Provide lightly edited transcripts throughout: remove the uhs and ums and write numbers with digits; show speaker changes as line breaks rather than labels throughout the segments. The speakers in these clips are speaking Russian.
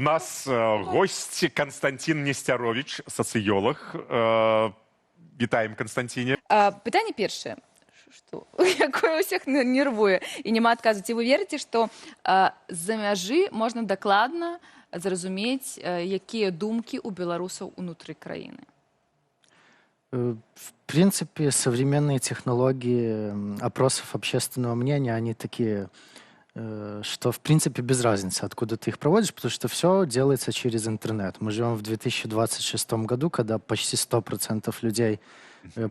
У нас гость Константин Нестерович, социолог. Вітаем, Константине.
Пытанне першае, якое ўсіх нервуе і няма адказу. Ці вы верыце, што з-за мяжы можна дакладна зразумець, якія думкі у беларусаў унутры краіны?
В принципе, современные технологии опросов общественного мнения, они такие, что в принципе без разницы, откуда ты их проводишь, потому что все делается через интернет. Мы живем в 2026 году, когда почти 100% людей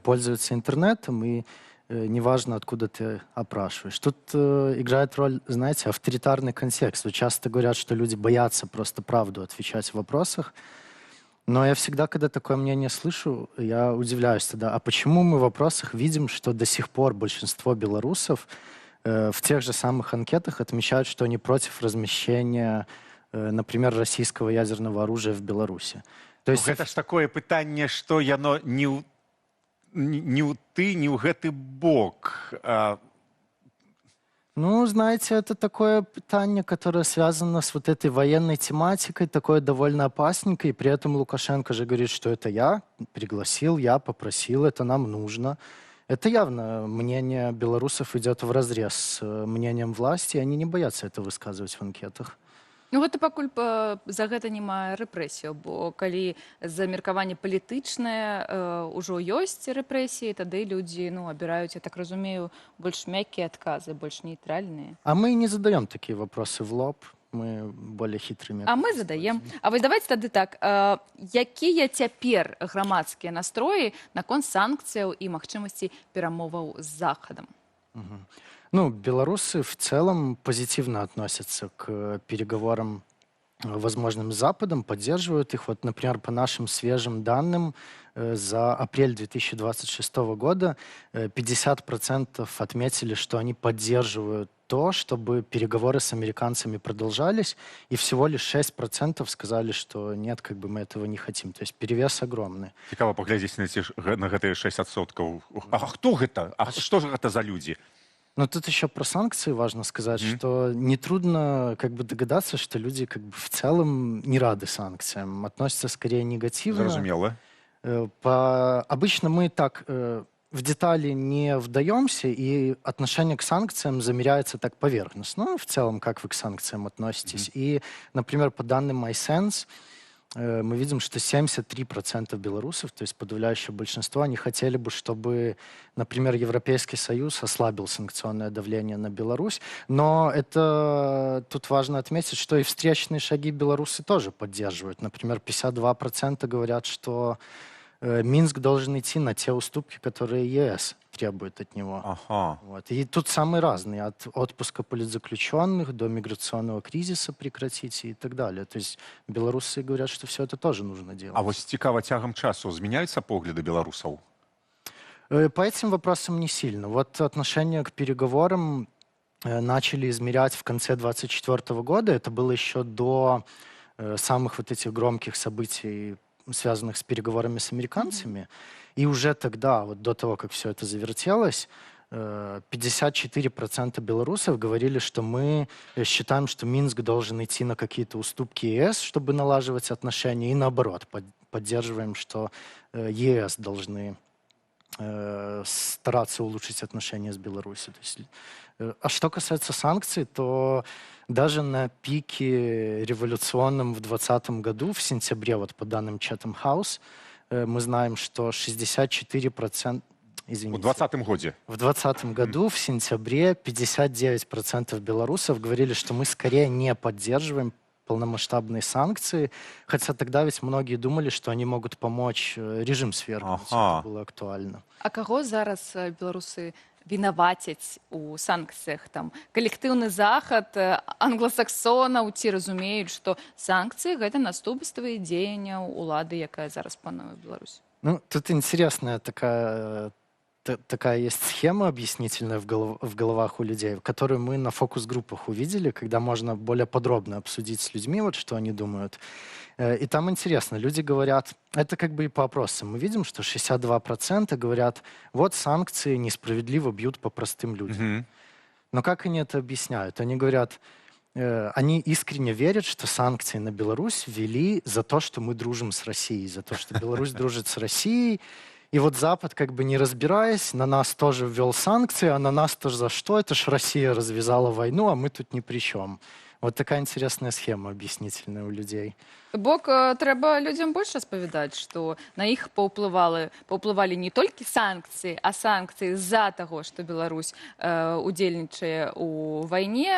пользуются интернетом, и неважно, откуда ты опрашиваешь. Тут играет роль, знаете, авторитарный контекст. Вот часто говорят, что люди боятся просто правду отвечать в вопросах. Но я всегда, когда такое мнение слышу, я удивляюсь тогда, а почему мы в вопросах видим, что до сих пор большинство белорусов в тех же самых анкетах отмечают, что они против размещения, например, российского ядерного оружия в Беларуси. То есть
Это ж такое пытанне, что яно не ў ты, не ў гэты бок.
Ну, знаете, это такое питание, которое связано с вот этой военной тематикой, такое довольно опасненькое, и при этом Лукашенко же говорит, что это я пригласил, я попросил, это нам нужно. Это явно мнение белорусов идет вразрез с мнением власти, и они не боятся это высказывать в анкетах.
Ну, гэта пакуль за гэта няма рэпрэсіяў, бо калі за меркаванне палітычнае ўжо ёсць рэпрэсіі, тады людзі абіраюць, я так разумею, больш мяккія адказы, больш нейтральныя.
А мы не задаем такие вопросы в лоб, мы более хитрыми.
А мы задаем. А вось давайте тады так, якія цяпер грамадскія настроі наконт санкцыяў і магчымасці перамоваў з Захадам?
Ну, белорусы в целом позитивно относятся к переговорам, возможным с Западом, поддерживают их. Вот, например, по нашим свежим данным, за апрель 2026 года 50% отметили, что они поддерживают то, чтобы переговоры с американцами продолжались, и всего лишь 6% сказали, что нет, как бы мы этого не хотим. То есть перевес огромный.
Цікава паглядзець на гэтыя 6%. А хто гэта? А што ж гэта за людзі?
Но тут еще про санкции важно сказать, что нетрудно как бы догадаться, что люди как бы в целом не рады санкциям, относятся скорее негативно.
Зразумела.
Обычно мы так в детали не вдаемся, и отношение к санкциям замеряется так поверхностно. Ну, в целом, как вы к санкциям относитесь. И, например, по данным iSense, мы видим, что 73% белорусов, то есть подавляющее большинство, они хотели бы, чтобы, например, Европейский Союз ослабил санкционное давление на Беларусь. Но это тут важно отметить, что и встречные шаги белорусы тоже поддерживают. Например, 52% говорят, что Минск должен идти на те уступки, которые ЕС требует от него.
Ага.
Вот. И тут самые разные, от отпуска политзаключенных до миграционного кризиса прекратить и так далее. То есть белорусы говорят, что все это тоже нужно делать.
А вось цікава, цягам часу змяняюцца погляды беларусаў?
По этим вопросам не сильно. Вот отношение к переговорам начали измерять в конце 2024 года. Это было еще до самых вот этих громких событий, связанных с переговорами с американцами. И уже тогда, вот до того, как все это завертелось, 54% белорусов говорили, что мы считаем, что Минск должен идти на какие-то уступки ЕС, чтобы налаживать отношения, и наоборот, поддерживаем, что ЕС должны стараться улучшить отношения с Беларусью. То есть, а что касается санкций, то даже на пике революционном в 2020 году, в сентябре, вот по данным Chatham House, мы знаем, что 64%... Извините.
У 2020 году?
В 2020 году, в сентябре, 59% белорусов говорили, что мы скорее не поддерживаем полномасштабные санкции, хотя тогда ведь многие думали, что они могут помочь режим свергнуть. Это было актуально.
А каго зараз беларусы вінавацяць у санкцыях? Там калектыўны захад, англасаксонаў, ці разумеюць, што санкцыі — гэта наступствы дзеянняў улады, якая зараз пануе ў Беларусі?
Ну, тут интересная такая есть схема объяснительная в головах у людей, которую мы на фокус-группах увидели, когда можно более подробно обсудить с людьми, вот что они думают. И там интересно, люди говорят, это как бы и по опросам, мы видим, что 62% говорят, вот санкции несправедливо бьют по простым людям. Но как они это объясняют? Они говорят, они искренне верят, что санкции на Беларусь ввели за то, что мы дружим с Россией, за то, что Беларусь дружит с Россией. И вот Запад, как бы не разбираясь, на нас тоже ввел санкции, а на нас тоже за что? Это ж Россия развязала войну, а мы тут ни при чем. Вот такая интересная схема объяснительная у людей.
Бок трэба людзям больш распавядаць, што на іх паўплывалі не толькі санкцыі, а санкцыі з-за таго, што Беларусь удзельнічае ў вайне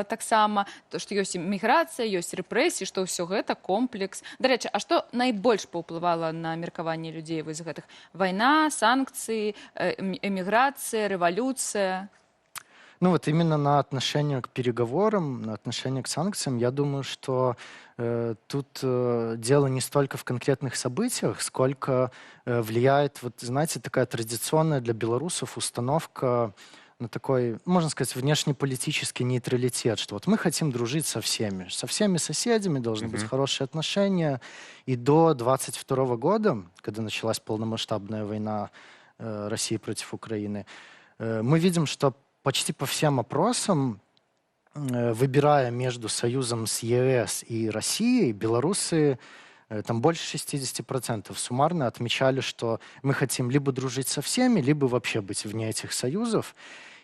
таксама, то што ёсць міграцыя, ёсць рэпрэсіі, што ўсё гэта комплекс. Дарэчы, а што найбольш паўплывала на меркаванне людзей вось гэтых? Вайна, санкцыі, эміграцыя, рэвалюцыя?
Ну вот именно на отношение к переговорам, на отношение к санкциям, я думаю, что тут дело не столько в конкретных событиях, сколько влияет, вот знаете, такая традиционная для белорусов установка на такой, можно сказать, внешнеполитический нейтралитет, что вот мы хотим дружить со всеми соседями, должны быть хорошие отношения. И до 22 года, когда началась полномасштабная война России против Украины, мы видим, что почти по всем опросам, выбирая между союзом с ЕС и Россией, белорусы, там больше 60% суммарно отмечали, что мы хотим либо дружить со всеми, либо вообще быть вне этих союзов.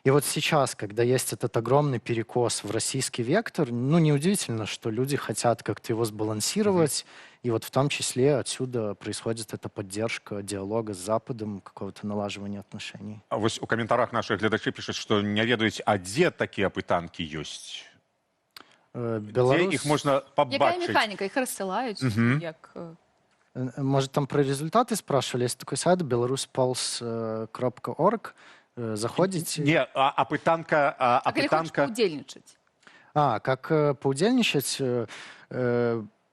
И вот сейчас, когда есть этот огромный перекос в российский вектор, ну, неудивительно, что люди хотят как-то его сбалансировать, и вот в том числе отсюда происходит эта поддержка диалога с Западом, какого-то налаживания отношений.
А вось у каментарах наших гледачы пишут, что не ведаюць, а дзе такія пытанкі ёсць? Дзе іх можна
Якая
пабачыць?
механіка? Іх рассылаюць? Як...
Может, там про результаты спрашивали? Есть такой сайт belaruspuls.org. Заходите.
Не, а пытанка...
А калі хочаш паўдзельнічаць?
Как поудельничать?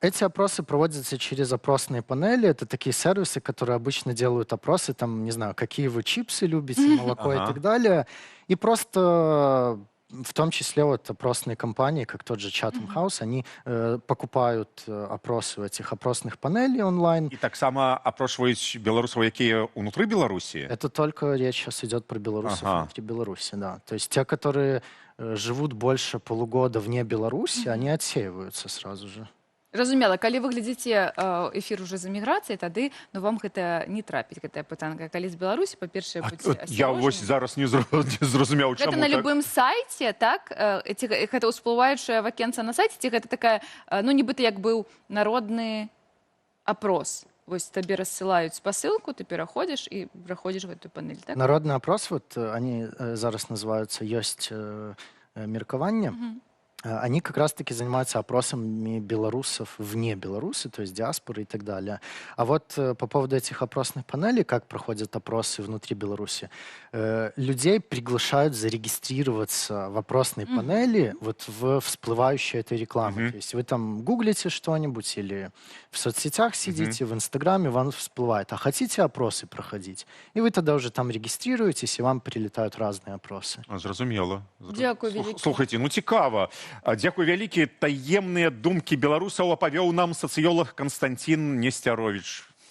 Эти опросы проводятся через опросные панели. Это такие сервисы, которые обычно делают опросы, там, не знаю, какие вы чипсы любите, молоко и так далее. И просто в том числе вот опросные компании, как тот же Chatham House, они покупают опросы у этих опросных панелей онлайн.
І таксама апрошваюць беларусаў, якія ўнутры Беларусі?
Это только речь сейчас идет про белорусов внутри Беларуси, да. То есть те, которые живут больше полугода вне Беларуси, они отсеиваются сразу же.
Разумела, калі вы глядзіце эфір уже з эміграцыяй, тады вам гэта не трапіць, гэтая пытанка. Калі з Беларусі, па-першае, будзьце асцярожнымі.
Я вось зараз не зразумеў, чаму
Гэта на
так.
любым сайце, так? Ці гэта ўсплываючае вакенца на сайце, ці гэта такая, ну, нібыта як быў народны апрос. Вось табе рассылаюць спасылку, ты пераходзіш і праходзіш в эту панель, так?
Народный опрос, вот они зараз называются «Есть меркование». Они как раз-таки занимаются опросами белорусов вне Беларуси, то есть диаспоры и так далее. А вот по поводу этих опросных панелей, как проходят опросы внутри Беларуси, людей приглашают зарегистрироваться в опросной панели вот в всплывающей этой рекламы. То есть вы там гуглите что-нибудь или в соцсетях сидите, в Инстаграме, вам всплывает. А хотите опросы проходить? И вы тогда уже там регистрируетесь, и вам прилетают разные опросы.
Зразумела.
Дзякуй вялікі.
Слухайте, ну цікава. Дзякуй вялікі. Таемныя думкі беларусаў апавёў нам сацыёлог Константин Несцярович.